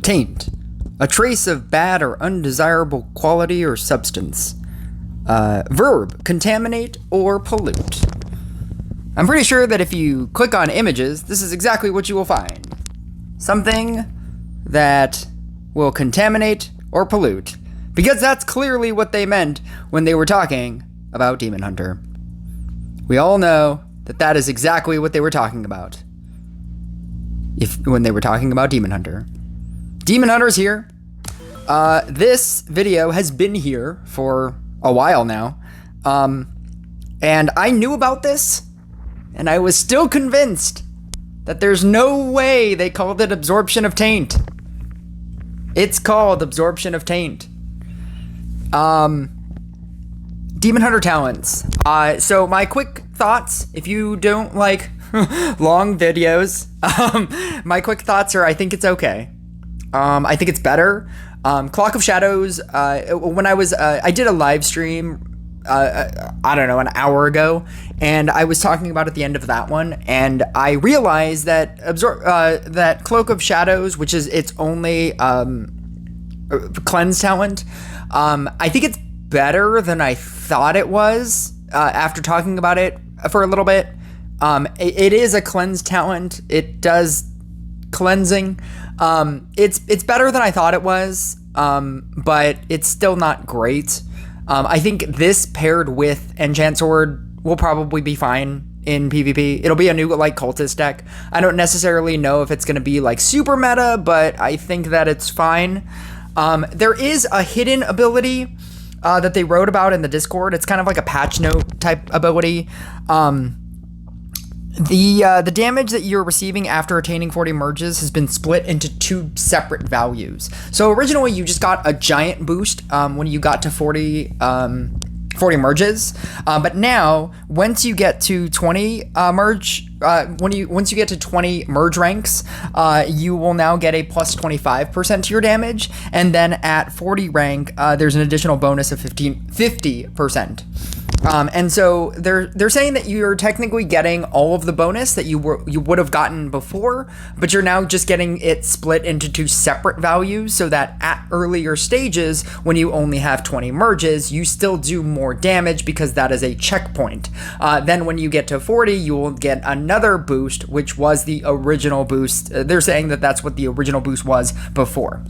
Taint. A trace of bad or undesirable quality or substance. Verb. Contaminate or pollute. I'm pretty sure that if you click on images, this is exactly what you will find. Something that will contaminate or pollute. Because that's clearly what they meant when they were talking about Demon Hunter. We all know that that is exactly what they were talking about. When they were talking about Demon Hunter. Demon Hunter's here. This video has been here for a while now. And I knew about this, and I was still convinced that there's no way they called it Absorption of Taint. It's called Absorption of Taint. Demon Hunter talents. So my quick thoughts, if you don't like long videos, my quick thoughts are I think it's okay. I think it's better. Clock of Shadows, when I did a live stream, I don't know, an hour ago, and I was talking about at the end of that one, and I realized that that Cloak of Shadows, which is its only cleanse talent, I think it's better than I thought it was after talking about it for a little bit. It is a cleanse talent. It does cleansing. It's better than I thought it was, but it's still not great. I think this paired with Enchant Sword will probably be fine in PvP. It'll be a new like cultist deck. I don't necessarily know if it's going to be like super meta, but I think that it's fine. There is a hidden ability that they wrote about in the Discord. It's kind of like a patch note type ability. The damage that you're receiving after attaining 40 merges has been split into two separate values. So originally you just got a giant boost when you got to 40 merges, but now once you get to 20 once you get to 20 merge ranks, you will now get a plus 25% to your damage, and then at 40 rank, there's an additional bonus of 50%. And so they're saying that you're technically getting all of the bonus that you would have gotten before, but you're now just getting it split into two separate values, so that at earlier stages, when you only have 20 merges, you still do more damage because that is a checkpoint. Then when you get to 40, you will get another boost, which was the original boost. They're saying that that's what the original boost was before.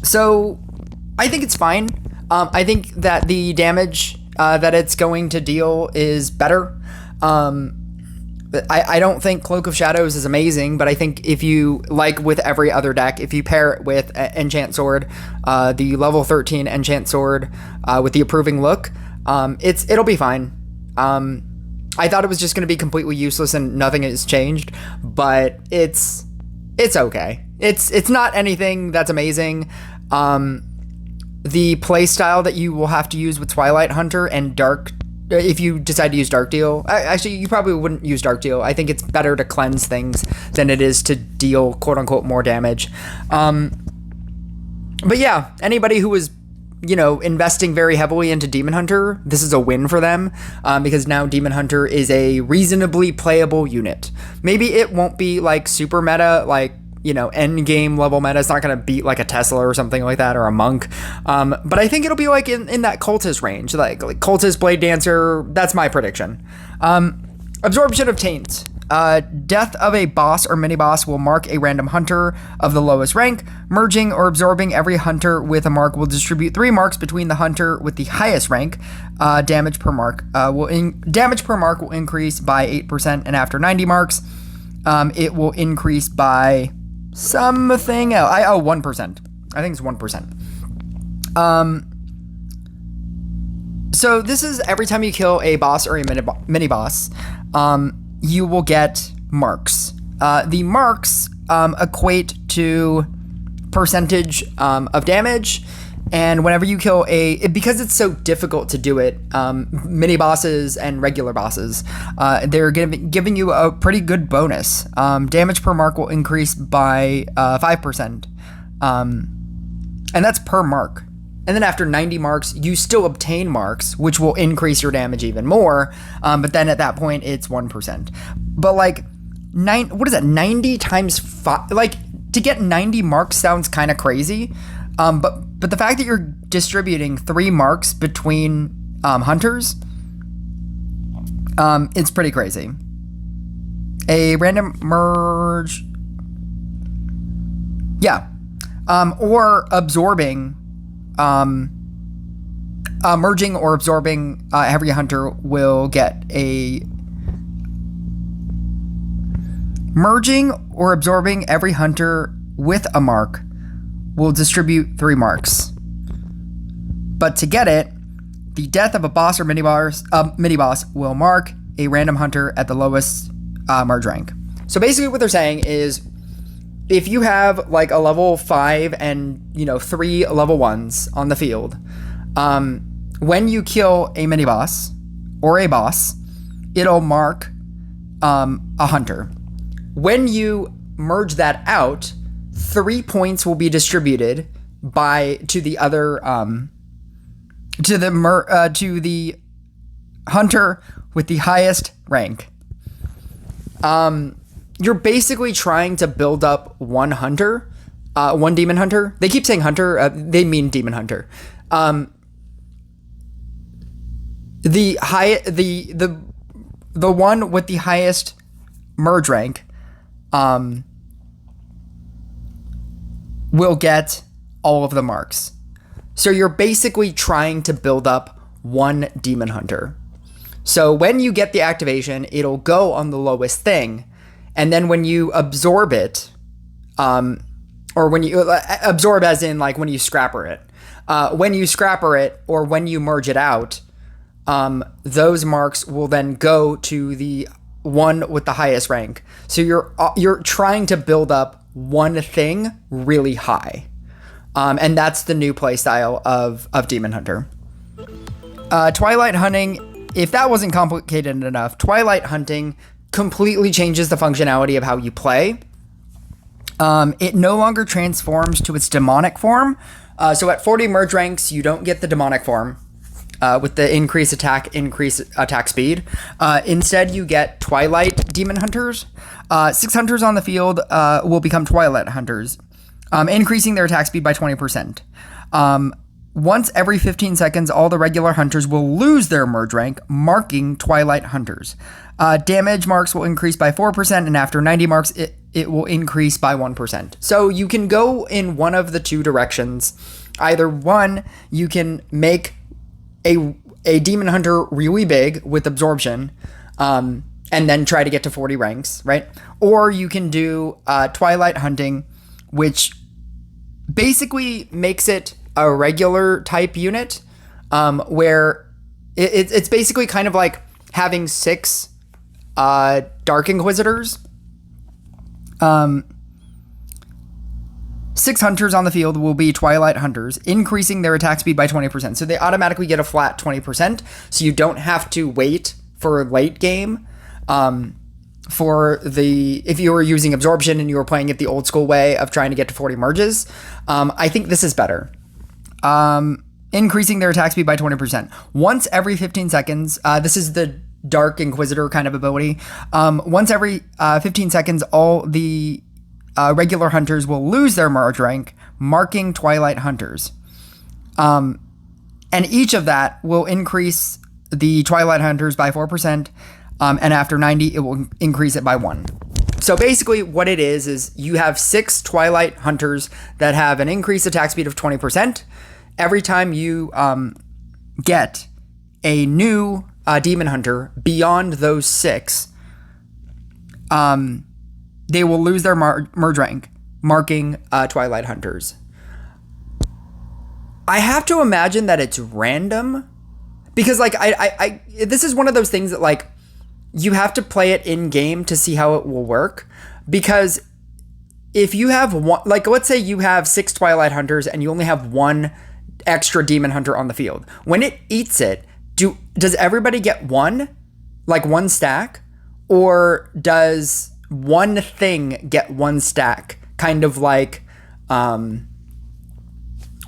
So I think it's fine. I think that the damage that it's going to deal is better. I don't think Cloak of Shadows is amazing, but I think if you, like with every other deck, if you pair it with Enchant Sword, the level 13 Enchant Sword with the Approving Look, it'll be fine. I thought it was just going to be completely useless and nothing has changed, but it's okay. It's not anything that's amazing. The playstyle that you will have to use with Twilight Hunter and Dark, if you decide to use Dark Deal, actually you probably wouldn't use Dark Deal. I think it's better to cleanse things than it is to deal quote unquote more damage. But yeah, anybody who was, investing very heavily into Demon Hunter, this is a win for them, because now Demon Hunter is a reasonably playable unit. Maybe it won't be like super meta, like, end game level meta. It's not going to beat like a Tesla or something like that, or a Monk. But I think it'll be like in that cultist range, like cultist, Blade Dancer. That's my prediction. Absorption of Taint. Death of a boss or mini boss will mark a random hunter of the lowest rank. Merging or absorbing every hunter with a mark will distribute 3 marks between the hunter with the highest rank. Damage per mark will increase by 8%, and after 90 marks, it will increase by something else. 1%. I think it's 1%. So this is every time you kill a boss or a mini boss, you will get marks. The marks equate to percentage of damage, and whenever you kill because it's so difficult to do it, mini bosses and regular bosses, they're giving you a pretty good bonus. Damage per mark will increase by 5%, and that's per mark. And then after 90 marks, you still obtain marks, which will increase your damage even more. But then at that point, it's 1%. But like, 90 times 5, like to get 90 marks sounds kind of crazy, but the fact that you're distributing 3 marks between hunters, it's pretty crazy. A random merge, yeah, or absorbing, merging or absorbing every hunter will get a. Merging or absorbing every hunter with a mark will distribute 3 marks. But to get it, the death of a boss or mini-boss will mark a random hunter at the lowest merge rank. So basically what they're saying is, if you have like a level 5 and 3 level 1s on the field, when you kill a mini-boss or a boss, it'll mark a hunter. When you merge that out, 3 points will be distributed to the other to the hunter with the highest rank. You're basically trying to build up one hunter, one demon hunter. They keep saying hunter, they mean demon hunter. The one with the highest merge rank will get all of the marks. So you're basically trying to build up one demon hunter. So when you get the activation, it'll go on the lowest thing, and then when you absorb it, or when you absorb as in like when you scrapper it, or when you merge it out, those marks will then go to the one with the highest rank. So you're trying to build up one thing really high, and that's the new playstyle of Demon Hunter. Twilight hunting. If that wasn't complicated enough, Twilight hunting completely changes the functionality of how you play. It no longer transforms to its demonic form. So at 40 merge ranks, you don't get the demonic form with the increased attack speed. Instead, you get Twilight Demon Hunters. 6 hunters on the field will become Twilight Hunters, increasing their attack speed by 20%. Once every 15 seconds, all the regular hunters will lose their merge rank, marking Twilight Hunters. Damage marks will increase by 4%, and after 90 marks, it will increase by 1%. So you can go in one of the two directions. Either one, you can make a Demon Hunter really big with absorption, and then try to get to 40 ranks, right? Or you can do Twilight hunting, which basically makes it a regular type unit, where it's basically kind of like having 6 Dark Inquisitors. 6 hunters on the field will be Twilight Hunters, increasing their attack speed by 20%. So they automatically get a flat 20%, so you don't have to wait for late game. If you were using absorption and you were playing it the old school way of trying to get to 40 merges, I think this is better. Increasing their attack speed by 20%. Once every 15 seconds, this is the Dark Inquisitor kind of ability. Once every 15 seconds, all the regular hunters will lose their merge rank, marking Twilight Hunters. And each of that will increase the Twilight Hunters by 4%, and after 90, it will increase it by 1. So basically what it is you have 6 Twilight Hunters that have an increased attack speed of 20%. Every time you get a new Demon Hunter beyond those 6, they will lose their merge rank, marking Twilight Hunters. I have to imagine that it's random, because like I this is one of those things that like you have to play it in game to see how it will work, because if you have one, like let's say you have 6 Twilight Hunters and you only have 1 extra Demon Hunter on the field, when it eats it, does everybody get one stack, or does one thing get 1 stack, kind of like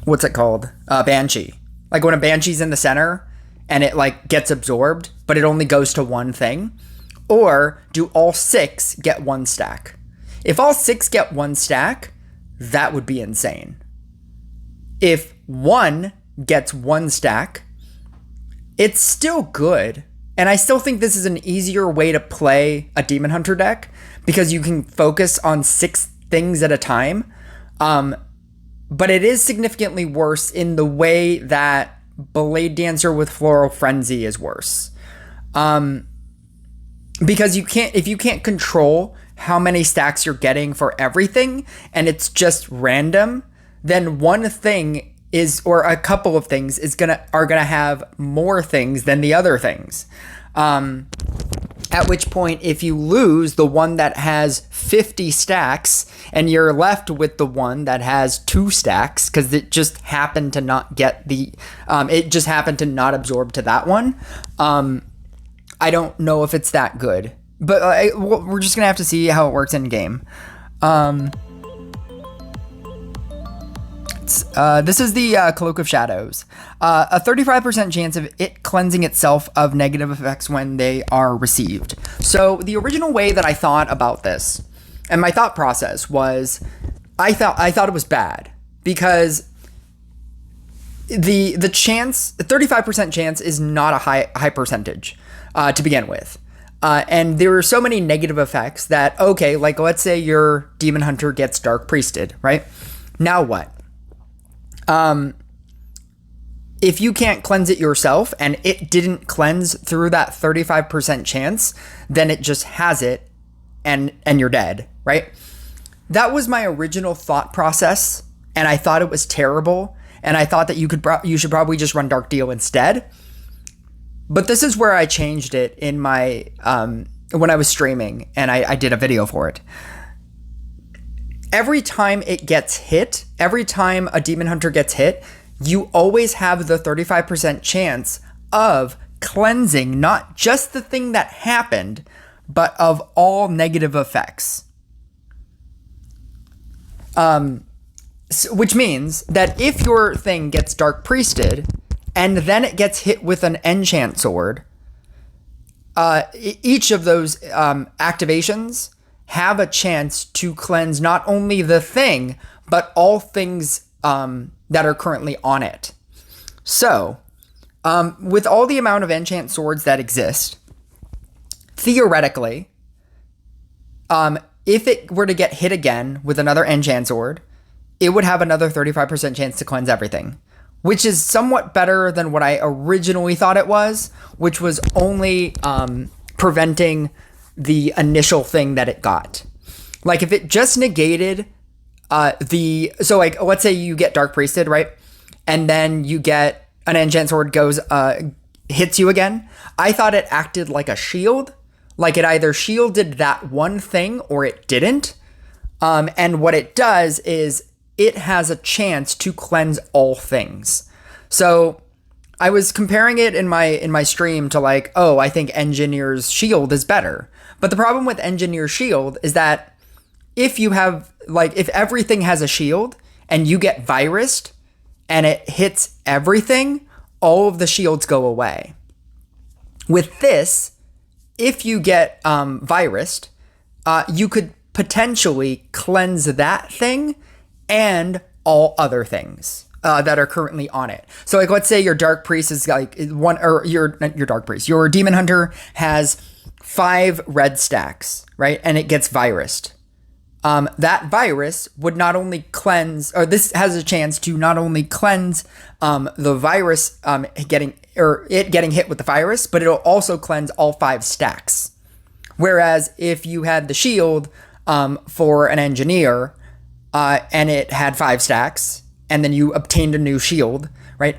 what's it called, Banshee? Like when a Banshee's in the center and it like gets absorbed, but it only goes to one thing? Or do all 6 get 1 stack? If all 6 get 1 stack, that would be insane. If one gets 1 stack, it's still good. And I still think this is an easier way to play a Demon Hunter deck because you can focus on 6 things at a time. But it is significantly worse in the way that Blade Dancer with Floral Frenzy is worse. Because if you can't control how many stacks you're getting for everything and it's just random, then one thing is, or a couple of things are gonna have more things than the other things. At which point, if you lose the one that has 50 stacks and you're left with the one that has 2 stacks because it just happened to not get it just happened to not absorb to that one. I don't know if it's that good, but we're just gonna have to see how it works in game. This is the Cloak of Shadows. A 35% chance of it cleansing itself of negative effects when they are received. So the original way that I thought about this, and my thought process was, I thought it was bad because the 35% chance is not a high percentage to begin with. And there are so many negative effects that, okay, like let's say your Demon Hunter gets Dark Priested, right? Now what? If you can't cleanse it yourself and it didn't cleanse through that 35% chance, then it just has it and you're dead, right? That was my original thought process, and I thought it was terrible, and I thought that you should probably just run Dark Deal instead. But this is where I changed it in my when I was streaming, and I did a video for it. Every time it gets hit, every time a Demon Hunter gets hit, you always have the 35% chance of cleansing not just the thing that happened, but of all negative effects. Which means that if your thing gets Dark Priested, and then it gets hit with an Enchant Sword, each of those activations have a chance to cleanse not only the thing, but all things that are currently on it. So, with all the amount of Enchant Swords that exist, theoretically, if it were to get hit again with another Enchant Sword, it would have another 35% chance to cleanse everything, which is somewhat better than what I originally thought it was, which was only preventing the initial thing that it got. Like if it just negated so like let's say you get Dark Priested, right? And then you get an Enchant Sword hits you again. I thought it acted like a shield. Like it either shielded that one thing or it didn't. And what it does is it has a chance to cleanse all things. So I was comparing it in my stream to like, oh, I think Engineer's Shield is better. But the problem with Engineer's Shield is that if everything has a shield and you get virused and it hits everything, all of the shields go away. With this, if you get virused, you could potentially cleanse that thing and all other things that are currently on it. So like, let's say your Dark Priest is like your Dark Priest, your Demon Hunter has 5 red stacks, right? And it gets virused. That virus would not only cleanse, or this has a chance to not only cleanse the virus getting hit with the virus, but it'll also cleanse all 5 stacks. Whereas if you had the shield for an engineer and it had 5 stacks, and then you obtained a new shield, right?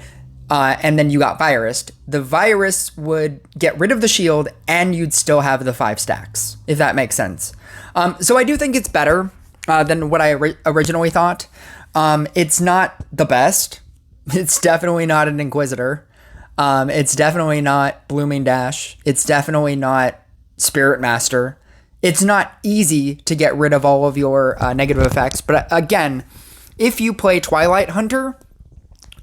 And then you got virused, the virus would get rid of the shield and you'd still have the 5 stacks, if that makes sense. So I do think it's better than what I originally thought. It's not the best. It's definitely not an Inquisitor. It's definitely not Blooming Dash. It's definitely not Spirit Master. It's not easy to get rid of all of your negative effects. But again, if you play Twilight Hunter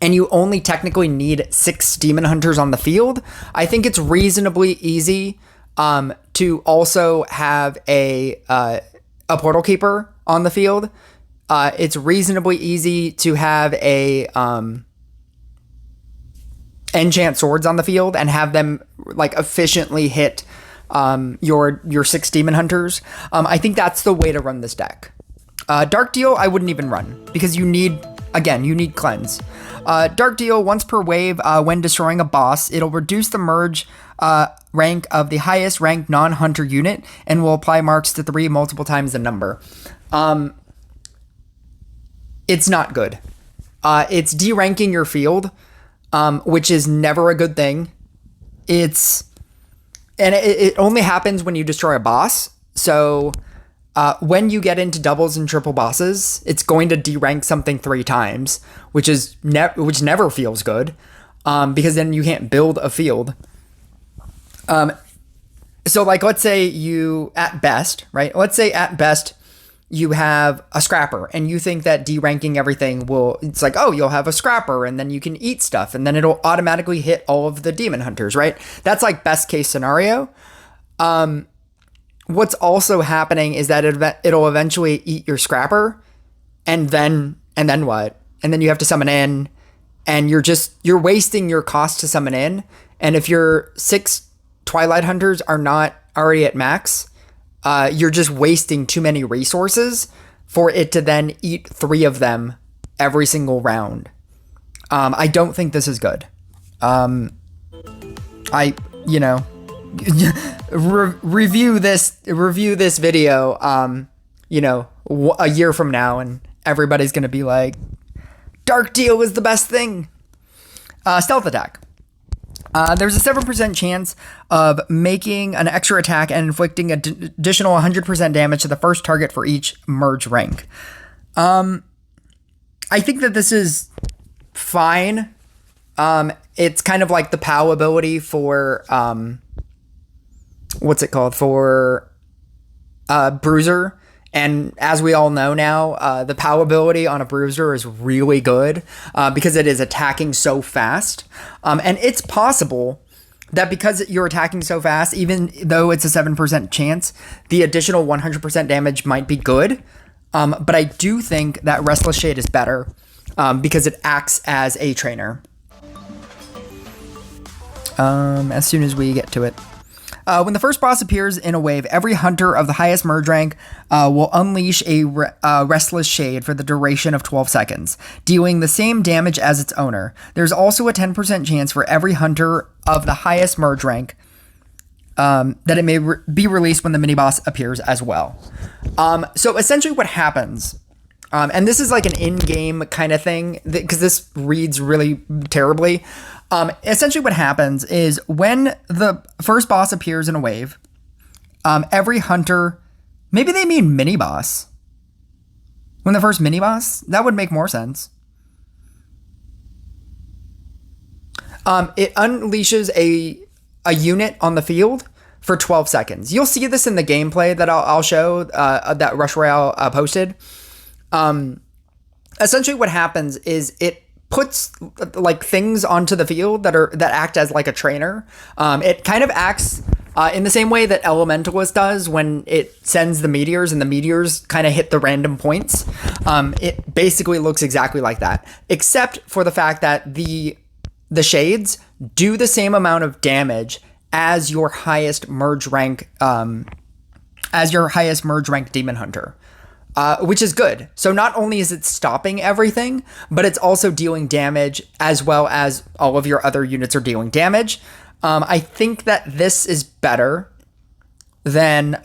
and you only technically need 6 Demon Hunters on the field, I think it's reasonably easy to also have a Portal Keeper on the field. It's reasonably easy to have a enchant swords on the field and have them like efficiently hit your 6 demon hunters. I think that's the way to run this deck. Dark Deal I wouldn't even run because you need cleanse. Dark Deal once per wave when destroying a boss, it'll reduce the merge rank of the highest ranked non-hunter unit and will apply marks to 3 multiple times the number. It's not good. It's deranking your field, which is never a good thing. It only happens when you destroy a boss. So when you get into doubles and triple bosses, it's going to derank something 3 times, which never feels good, because then you can't build a field. So like, let's say you, at best, right? Let's say at best you have a scrapper and you think that deranking everything it's like, oh, you'll have a scrapper and then you can eat stuff and then it'll automatically hit all of the demon hunters, right? That's like best case scenario. What's also happening is that it'll eventually eat your scrapper and then what? And then you have to summon in and you're wasting your cost to summon in. And if your 6 Twilight Hunters are not already at max, you're just wasting too many resources for it to then eat 3 of them every single round. I don't think this is good. Review this video, a year from now, and everybody's going to be like, Dark Deal is the best thing. Stealth attack. There's a 7% chance of making an extra attack and inflicting additional 100% damage to the first target for each merge rank. I think that this is fine. It's kind of like the POW ability for, for Bruiser. And as we all know now, the POW ability on a Bruiser is really good because it is attacking so fast. And it's possible that because you're attacking so fast, even though it's a 7% chance, the additional 100% damage might be good. But I do think that Restless Shade is better because it acts as a trainer. As soon as we get to it. When the first boss appears in a wave, every hunter of the highest merge rank will unleash a Restless Shade for the duration of 12 seconds, dealing the same damage as its owner. There's also a 10% chance for every hunter of the highest merge rank that it may be released when the mini-boss appears as well. So essentially what happens, and this is like an in-game kind of thing, because this reads really terribly. Essentially what happens is when the first boss appears in a wave, every hunter, maybe they mean mini boss. When the first mini boss, that would make more sense. It unleashes a unit on the field for 12 seconds. You'll see this in the gameplay that I'll show, that Rush Royale posted. Essentially what happens is it puts like things onto the field that act as like a trainer. It kind of acts in the same way that Elementalist does when it sends the meteors and the meteors kind of hit the random points. It basically looks exactly like that, except for the fact that the shades do the same amount of damage as your highest merge rank demon hunter. Which is good. So not only is it stopping everything, but it's also dealing damage as well as all of your other units are dealing damage. I think that this is better than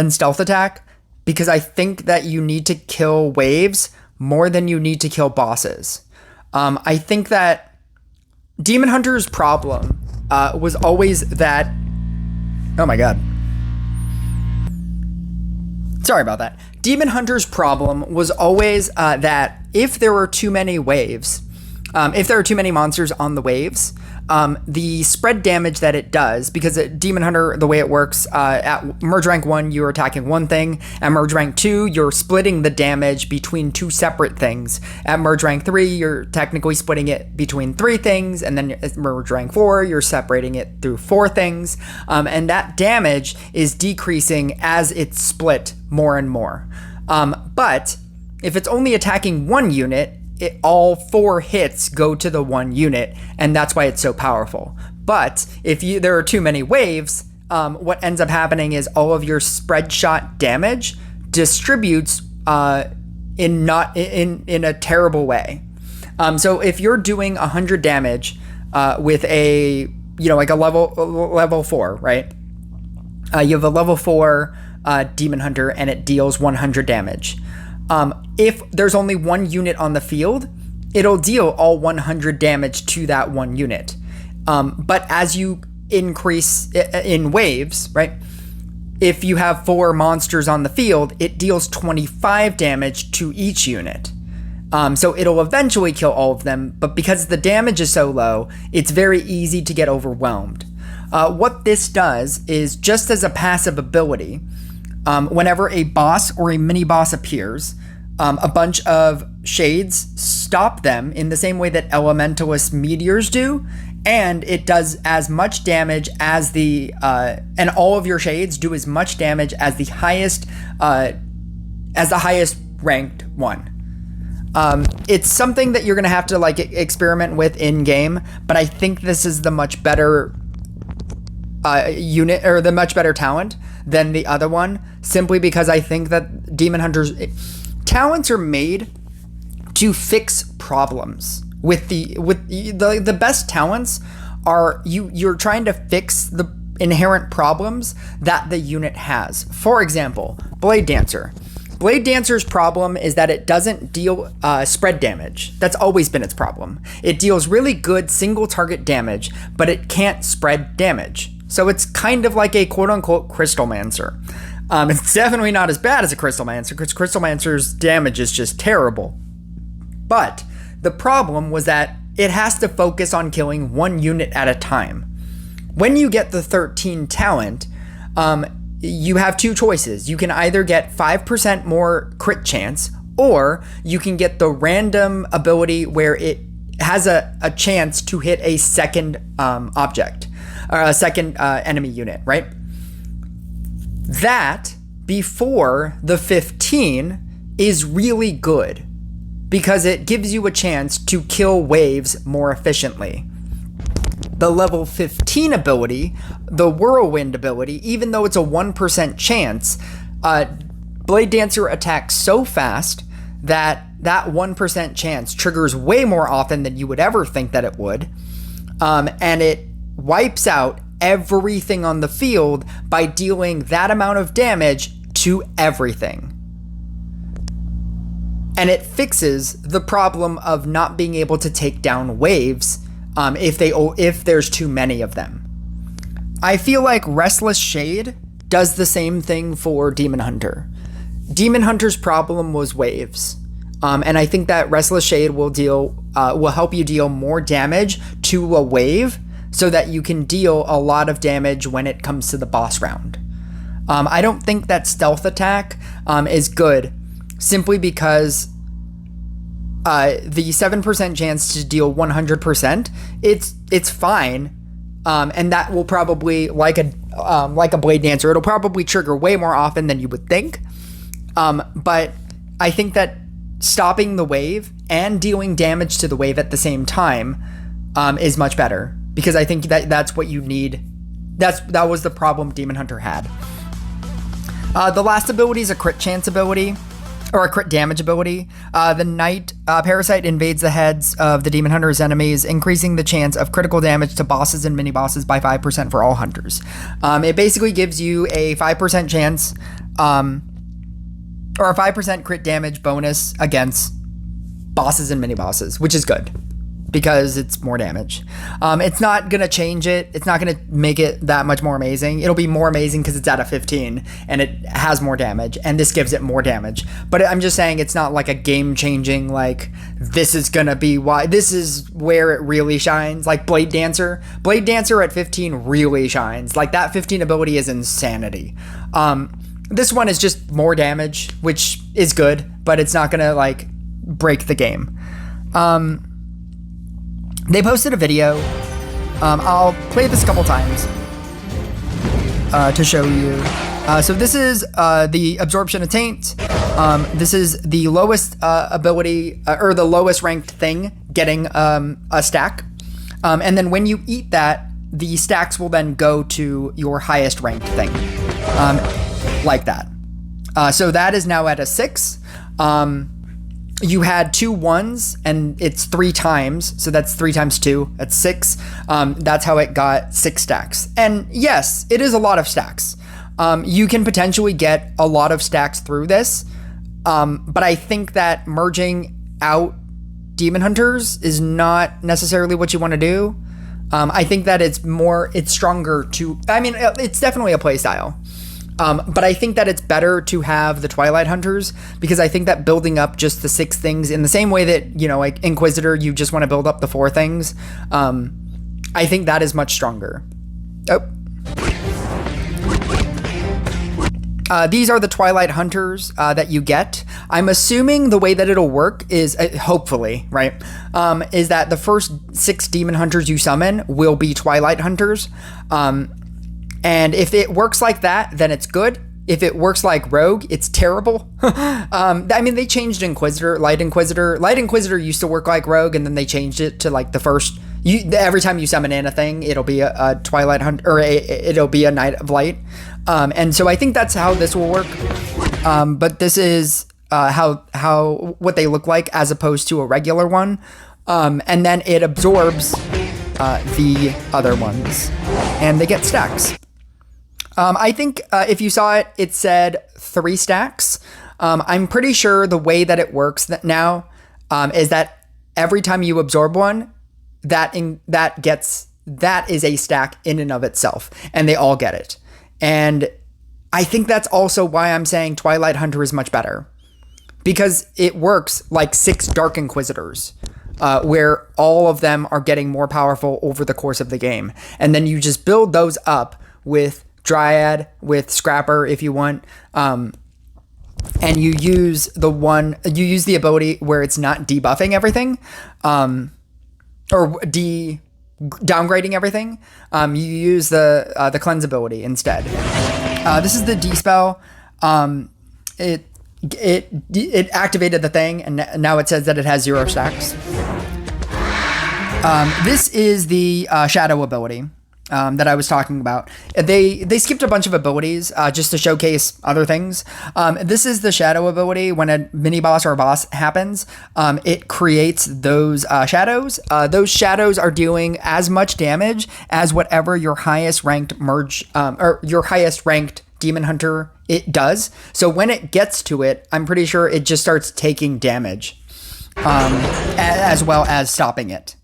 Stealth Attack because I think that you need to kill waves more than you need to kill bosses. I think that Demon Hunter's problem was always that... Oh my god. Sorry about that. Demon Hunter's problem was always that if there were too many waves, if there are too many monsters on the waves, the spread damage that it does, because Demon Hunter, the way it works, at Merge Rank 1, you're attacking one thing. At Merge Rank 2, you're splitting the damage between 2 separate things. At Merge Rank 3, you're technically splitting it between 3 things. And then at Merge Rank 4, you're separating it through 4 things. And that damage is decreasing as it's split more and more. But If it's only attacking one unit, all 4 hits go to the 1 unit, and that's why it's so powerful. But if there are too many waves, what ends up happening is all of your spread shot damage distributes in a terrible way. So if you're doing 100 damage with a like a level 4, right? You have a level 4 Demon Hunter, and it deals 100 damage. If there's only 1 unit on the field, it'll deal all 100 damage to that 1 unit. But as you increase in waves, right? If you have 4 monsters on the field, it deals 25 damage to each unit. So it'll eventually kill all of them, but because the damage is so low, it's very easy to get overwhelmed. What this does is, just as a passive ability, whenever a boss or a mini-boss appears, a bunch of shades stop them in the same way that Elementalist meteors do, and it does as much damage as and all of your shades do as much damage as the highest ranked one. It's something that you're gonna have to experiment with in game, but I think this is the much better unit, or the much better talent than the other one, simply because I think that Demon Hunters talents are made to fix problems. With the best talents are you're trying to fix the inherent problems that the unit has. For example, Blade Dancer. Blade Dancer's problem is that it doesn't deal spread damage. That's always been its problem. It deals really good single target damage, but it can't spread damage. So it's kind of like a quote-unquote Crystalmancer. It's definitely not as bad as a Crystalmancer, because Crystalmancer's damage is just terrible. But the problem was that it has to focus on killing 1 unit at a time. When you get the 13 talent, you have 2 choices. You can either get 5% more crit chance, or you can get the random ability where it has a chance to hit a second object, or a second enemy unit, right? That, before the 15, is really good, because it gives you a chance to kill waves more efficiently. The level 15 ability, the Whirlwind ability, even though it's a 1% chance, Blade Dancer attacks so fast that 1% chance triggers way more often than you would ever think that it would. And it wipes out everything on the field by dealing that amount of damage to everything. And it fixes the problem of not being able to take down waves if there's too many of them. I feel like Restless Shade does the same thing for Demon Hunter. Demon Hunter's problem was waves. And I think that Restless Shade will help you deal more damage to a wave, so that you can deal a lot of damage when it comes to the boss round. I don't think that Stealth Attack is good, simply because the 7% chance to deal 100%, it's fine, and that will probably, like a Blade Dancer, it'll probably trigger way more often than you would think. But I think that stopping the wave and dealing damage to the wave at the same time is much better, because I think that's what you need. That was the problem Demon Hunter had. The last ability is a crit chance ability, or a crit damage ability. The Night Parasite invades the heads of the Demon Hunter's enemies, increasing the chance of critical damage to bosses and mini-bosses by 5% for all hunters. It basically gives you a 5% chance, or a 5% crit damage bonus against bosses and mini-bosses, which is good, because it's more damage. It's not going to change it. It's not going to make it that much more amazing. It'll be more amazing because it's at a 15 and it has more damage, and this gives it more damage. But I'm just saying it's not like a game-changing, like, this is going to be why. This is where it really shines. Like Blade Dancer. Blade Dancer at 15 really shines. Like, that 15 ability is insanity. This one is just more damage, which is good, but it's not going to, like, break the game. They posted a video. I'll play this a couple times to show you. So this is the absorption of Taint. This is the lowest ability or the lowest ranked thing getting a stack. And then when you eat that, the stacks will then go to your highest ranked thing. Like that. So that is now at a 6. You had 2 1s and it's 3 times. So that's 3 times 2. That's 6. That's how it got 6 stacks. And yes, it is a lot of stacks. You can potentially get a lot of stacks through this. But I think that merging out Demon Hunters is not necessarily what you want to do. I think that it's stronger to, I mean, it's definitely a play style. But I think that it's better to have the Twilight Hunters because I think that building up just the 6 things in the same way that, like Inquisitor, you just want to build up the 4 things. I think that is much stronger. These are the Twilight Hunters that you get. I'm assuming the way that it'll work is, hopefully, right, is that the first 6 Demon Hunters you summon will be Twilight Hunters. And if it works like that, then it's good. If it works like Rogue, it's terrible. I mean, they changed Inquisitor, Light Inquisitor. Light Inquisitor used to work like Rogue, and then they changed it to like the first. Every time you summon in a thing, it'll be a Twilight Hunter, or it'll be a Knight of Light. And so I think that's how this will work. But this is how what they look like as opposed to a regular one. And then it absorbs the other ones, and they get stacks. I think if you saw it, it said 3 stacks. I'm pretty sure the way that it works now is that every time you absorb one, that is a stack in and of itself, and they all get it. And I think that's also why I'm saying Twilight Hunter is much better, because it works like 6 Dark Inquisitors. Where all of them are getting more powerful over the course of the game. And then you just build those up with Dryad, with Scrapper if you want. And you use the ability where it's not debuffing everything, or downgrading everything. You use the cleanse ability instead. This is the D spell. It activated the thing, and now it says that it has 0 stacks. This is the shadow ability that I was talking about. They skipped a bunch of abilities just to showcase other things. This is the shadow ability. When a mini boss or a boss happens, it creates those shadows. Those shadows are doing as much damage as whatever your highest ranked or your highest ranked Demon Hunter it does. So when it gets to it, I'm pretty sure it just starts taking damage, as well as stopping it.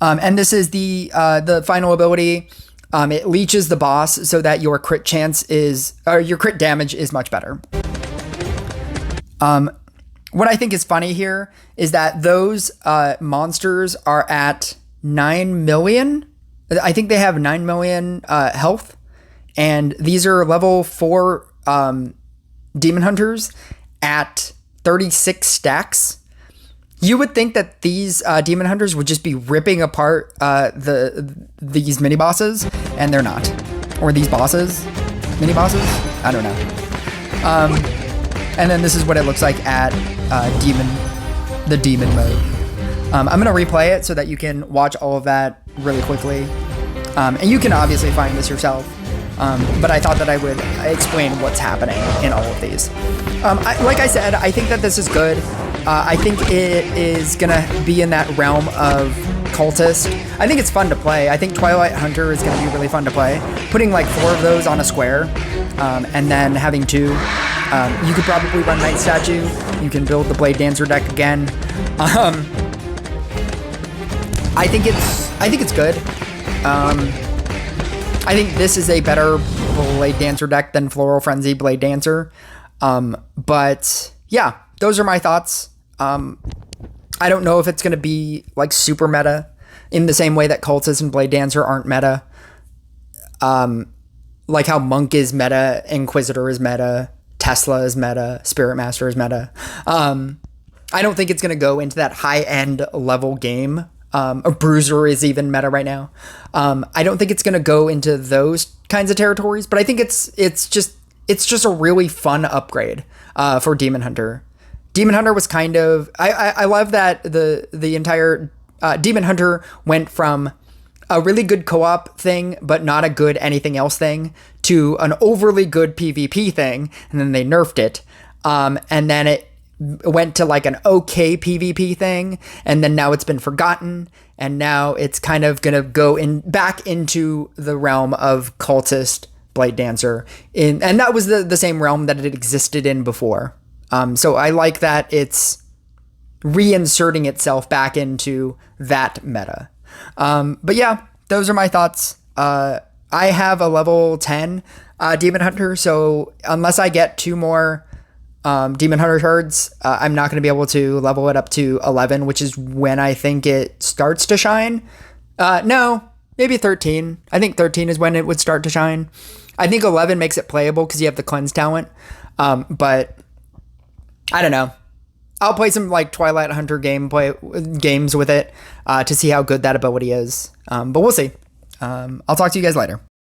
And this is the final ability. It leeches the boss so that your crit your crit damage is much better. What I think is funny here is that those monsters are at 9 million. I think they have 9 million health. And these are level 4 Demon Hunters at 36 stacks. You would think that these Demon Hunters would just be ripping apart these mini bosses, and they're not. Or these mini bosses. I don't know. And then this is what it looks like at the demon mode. I'm gonna replay it so that you can watch all of that really quickly, and you can obviously find this yourself. But I thought that I would explain what's happening in all of these. Like I said, I think that this is good. I think it is going to be in that realm of Cultist. I think it's fun to play. I think Twilight Hunter is going to be really fun to play. Putting like 4 of those on a square, and then having 2. You could probably run Night Statue. You can build the Blade Dancer deck again. I think it's good. I think this is a better Blade Dancer deck than Floral Frenzy Blade Dancer. But yeah, those are my thoughts. I don't know if it's going to be like super meta in the same way that Cultist and Blade Dancer aren't meta. Like how Monk is meta, Inquisitor is meta, Tesla is meta, Spirit Master is meta. I don't think it's going to go into that high-end level game. A Bruiser is even meta right now. I don't think it's going to go into those kinds of territories, but I think it's just a really fun upgrade. for Demon Hunter. Demon Hunter was kind of I love that the entire Demon Hunter went from a really good co-op thing, but not a good anything else thing, to an overly good PvP thing, and then they nerfed it. And then it went to like an okay PvP thing, and then now it's been forgotten, and now it's kind of gonna go back into the realm of cultist Blade Dancer, and that was the same realm that it existed in before. So I like that it's reinserting itself back into that meta. But yeah, those are my thoughts. I have a level 10 Demon Hunter, so unless I get 2 more Demon Hunter shards, I'm not going to be able to level it up to 11, which is when I think it starts to shine. No, maybe 13. I think 13 is when it would start to shine. I think 11 makes it playable because you have the cleanse talent. But I don't know. I'll play some like Twilight Hunter games with it to see how good that ability is. But we'll see. I'll talk to you guys later.